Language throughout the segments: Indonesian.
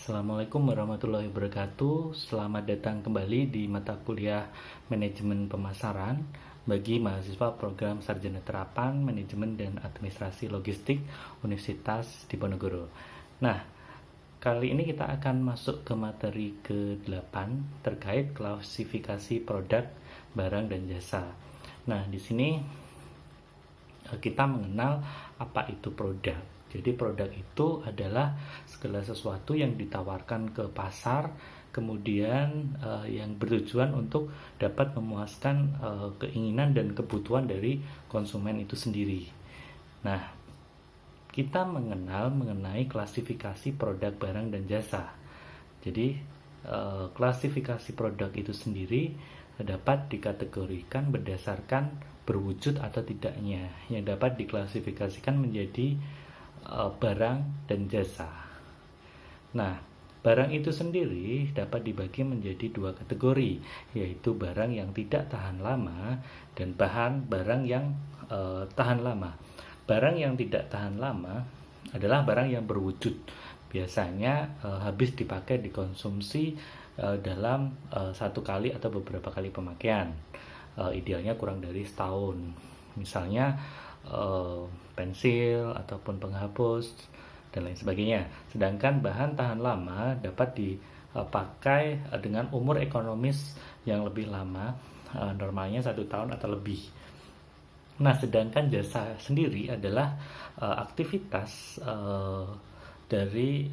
Assalamualaikum warahmatullahi wabarakatuh. Selamat datang kembali di mata kuliah Manajemen Pemasaran bagi mahasiswa program Sarjana Terapan Manajemen dan Administrasi Logistik Universitas Diponegoro. Nah, kali ini kita akan masuk ke materi ke-8 terkait klasifikasi produk, barang, dan jasa. Nah, di sini kita mengenal apa itu produk. Jadi produk itu adalah segala sesuatu yang ditawarkan ke pasar, kemudian yang bertujuan untuk dapat memuaskan keinginan dan kebutuhan dari konsumen itu sendiri. Nah, kita mengenai klasifikasi produk, barang, dan jasa. Jadi klasifikasi produk itu sendiri dapat dikategorikan berdasarkan berwujud atau tidaknya, yang dapat diklasifikasikan menjadi barang dan jasa. Nah, barang itu sendiri dapat dibagi menjadi dua kategori, yaitu barang yang tidak tahan lama dan barang yang tahan lama. Barang yang tidak tahan lama adalah barang yang berwujud, biasanya habis dipakai dikonsumsi dalam satu kali atau beberapa kali pemakaian, idealnya kurang dari setahun. Misalnya pensil ataupun penghapus dan lain sebagainya. Sedangkan bahan tahan lama dapat dipakai dengan umur ekonomis yang lebih lama, normalnya 1 tahun atau lebih. Nah, sedangkan jasa sendiri adalah aktivitas dari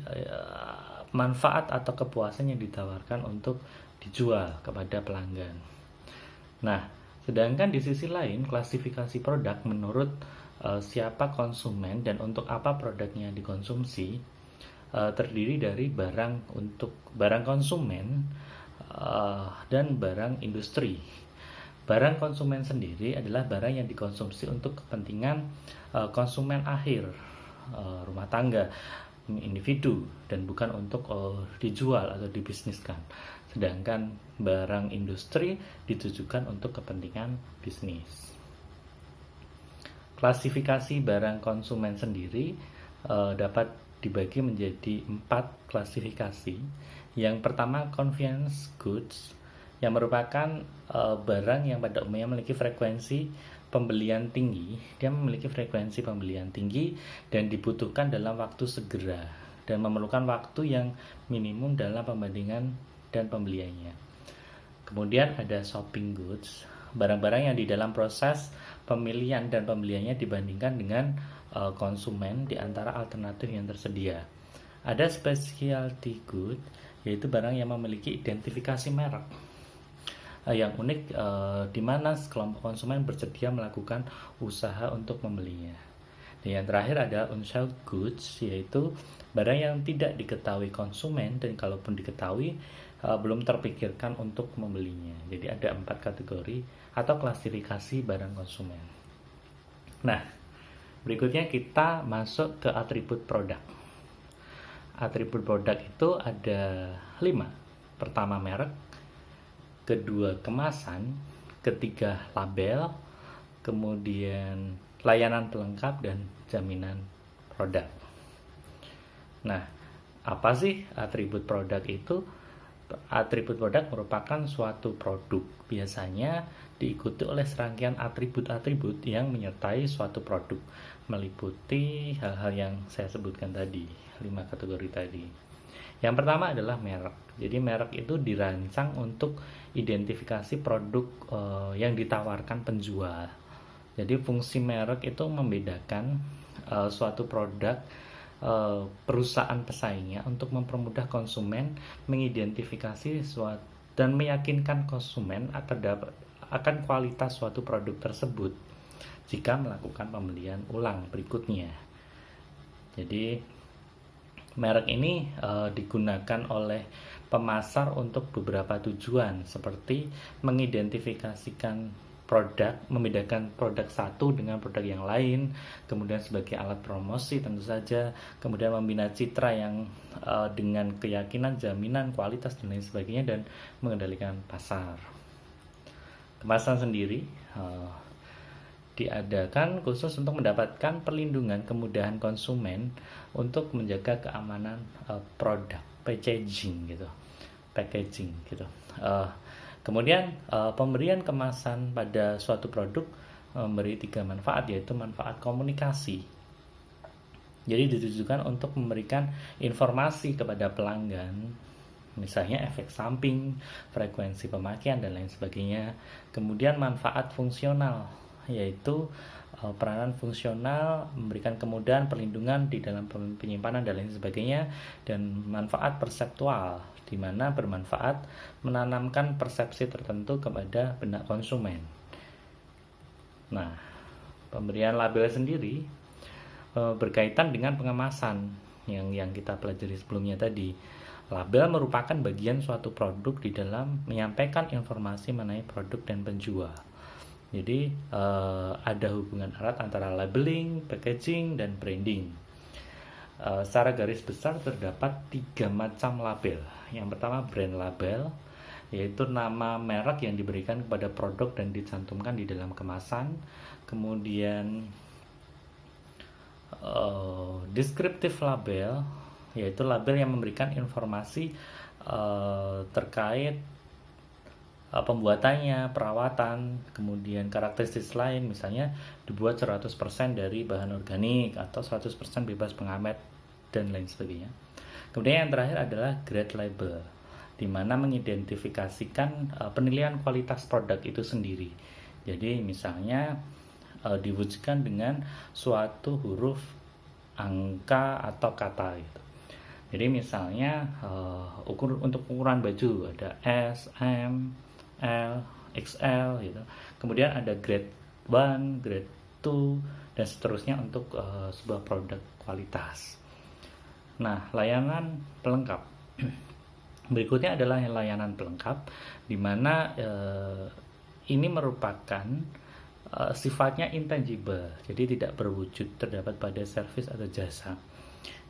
manfaat atau kepuasan yang ditawarkan untuk dijual kepada pelanggan. Nah, sedangkan di sisi lain, klasifikasi produk menurut siapa konsumen dan untuk apa produknya dikonsumsi terdiri dari barang konsumen dan barang industri. Barang konsumen sendiri adalah barang yang dikonsumsi untuk kepentingan konsumen akhir, rumah tangga, individu, dan bukan untuk dijual atau dibisniskan. Sedangkan barang industri ditujukan untuk kepentingan bisnis. Klasifikasi barang konsumen sendiri dapat dibagi menjadi 4 klasifikasi. Yang pertama, convenience goods, yang merupakan barang yang pada umumnya memiliki frekuensi pembelian tinggi. Dia memiliki frekuensi pembelian tinggi dan dibutuhkan dalam waktu segera dan memerlukan waktu yang minimum dalam pembandingan dan pembeliannya. Kemudian ada shopping goods, barang-barang yang di dalam proses pemilihan dan pembeliannya dibandingkan dengan konsumen di antara alternatif yang tersedia. Ada specialty good, yaitu barang yang memiliki identifikasi merek yang unik, di mana kelompok konsumen bersedia melakukan usaha untuk membelinya. Dan yang terakhir ada unsold goods, yaitu barang yang tidak diketahui konsumen dan kalaupun diketahui belum terpikirkan untuk membelinya. Jadi ada 4 kategori atau klasifikasi barang konsumen. Nah, berikutnya kita masuk ke atribut produk. Atribut produk itu ada 5. Pertama, merek. Kedua, kemasan. Ketiga, label. Kemudian layanan pelengkap dan jaminan produk. Nah, apa sih atribut produk itu? Atribut produk merupakan suatu produk, biasanya diikuti oleh serangkaian atribut-atribut yang menyertai suatu produk, meliputi hal-hal yang saya sebutkan tadi, 5 kategori tadi. Yang pertama adalah merek. Jadi merek itu dirancang untuk identifikasi produk yang ditawarkan penjual. Jadi fungsi merek itu membedakan suatu produk perusahaan pesaingnya untuk mempermudah konsumen mengidentifikasi suatu dan meyakinkan konsumen akan kualitas suatu produk tersebut jika melakukan pembelian ulang berikutnya. Jadi merek ini digunakan oleh pemasar untuk beberapa tujuan, seperti mengidentifikasikan produk, membedakan produk satu dengan produk yang lain, kemudian sebagai alat promosi tentu saja, kemudian membina citra yang dengan keyakinan, jaminan, kualitas, dan lain sebagainya, dan mengendalikan pasar. Kemasan sendiri diadakan khusus untuk mendapatkan perlindungan kemudahan konsumen untuk menjaga keamanan produk. packaging gitu, kemudian pemberian kemasan pada suatu produk memberi 3 manfaat, yaitu manfaat komunikasi. Jadi ditujukan untuk memberikan informasi kepada pelanggan, misalnya efek samping, frekuensi pemakaian, dan lain sebagainya. Kemudian manfaat fungsional, yaitu peranan fungsional, memberikan kemudahan perlindungan di dalam penyimpanan dan lain sebagainya. Dan manfaat perseptual, di mana bermanfaat menanamkan persepsi tertentu kepada benak konsumen. Nah, pemberian label sendiri berkaitan dengan pengemasan yang kita pelajari sebelumnya tadi. Label merupakan bagian suatu produk di dalam menyampaikan informasi mengenai produk dan penjual. Jadi ada hubungan erat antara labeling, packaging, dan branding. Secara garis besar terdapat 3 macam label. Yang pertama brand label, yaitu nama merek yang diberikan kepada produk dan dicantumkan di dalam kemasan. Kemudian descriptive label, yaitu label yang memberikan informasi terkait pembuatannya, perawatan, kemudian karakteristik lain, misalnya dibuat 100% dari bahan organik atau 100% bebas pengamet dan lain sebagainya. Kemudian yang terakhir adalah grade label, di mana mengidentifikasikan penilaian kualitas produk itu sendiri. Jadi misalnya diwujudkan dengan suatu huruf, angka, atau kata gitu. Jadi misalnya untuk ukuran baju ada S, M, L, XL gitu. Kemudian ada grade 1, grade 2, dan seterusnya untuk sebuah produk kualitas. Nah, layanan pelengkap. Berikutnya adalah layanan pelengkap, di mana ini merupakan sifatnya intangible, jadi tidak berwujud, terdapat pada servis atau jasa.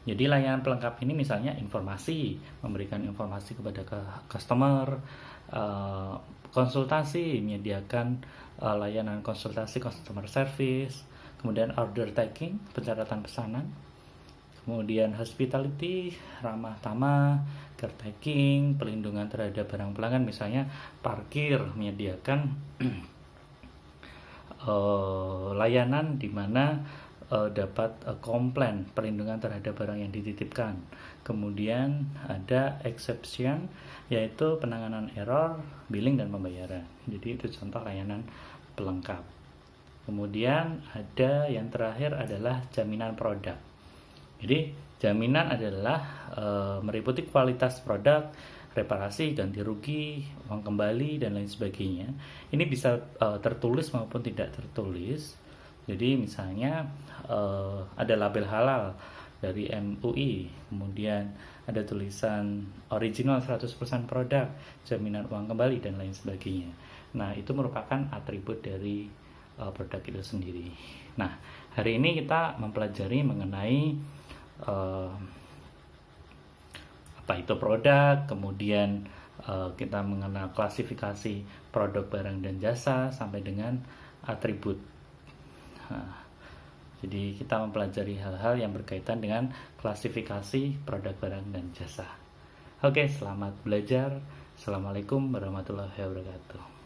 Jadi layanan pelengkap ini misalnya informasi, memberikan informasi kepada customer, konsultasi, menyediakan layanan konsultasi customer service, kemudian order taking, pencatatan pesanan, kemudian hospitality, ramah tamah, caretaking, pelindungan terhadap barang pelanggan, misalnya parkir, menyediakan layanan di mana dapat komplain, perlindungan terhadap barang yang dititipkan. Kemudian ada exception, yaitu penanganan error, billing, dan pembayaran. Jadi itu contoh layanan pelengkap. Kemudian ada yang terakhir adalah jaminan produk. Jadi jaminan adalah meliputi kualitas produk, reparasi, ganti rugi, uang kembali, dan lain sebagainya. Ini bisa tertulis maupun tidak tertulis. Jadi misalnya ada label halal dari MUI, kemudian ada tulisan original 100% produk, jaminan uang kembali, dan lain sebagainya. Nah, itu merupakan atribut dari produk itu sendiri. Nah, hari ini kita mempelajari mengenai apa itu produk, kemudian kita mengenal klasifikasi produk, barang, dan jasa, sampai dengan atribut. Jadi kita mempelajari hal-hal yang berkaitan dengan klasifikasi produk, barang, dan jasa. Oke, selamat belajar. Assalamualaikum warahmatullahi wabarakatuh.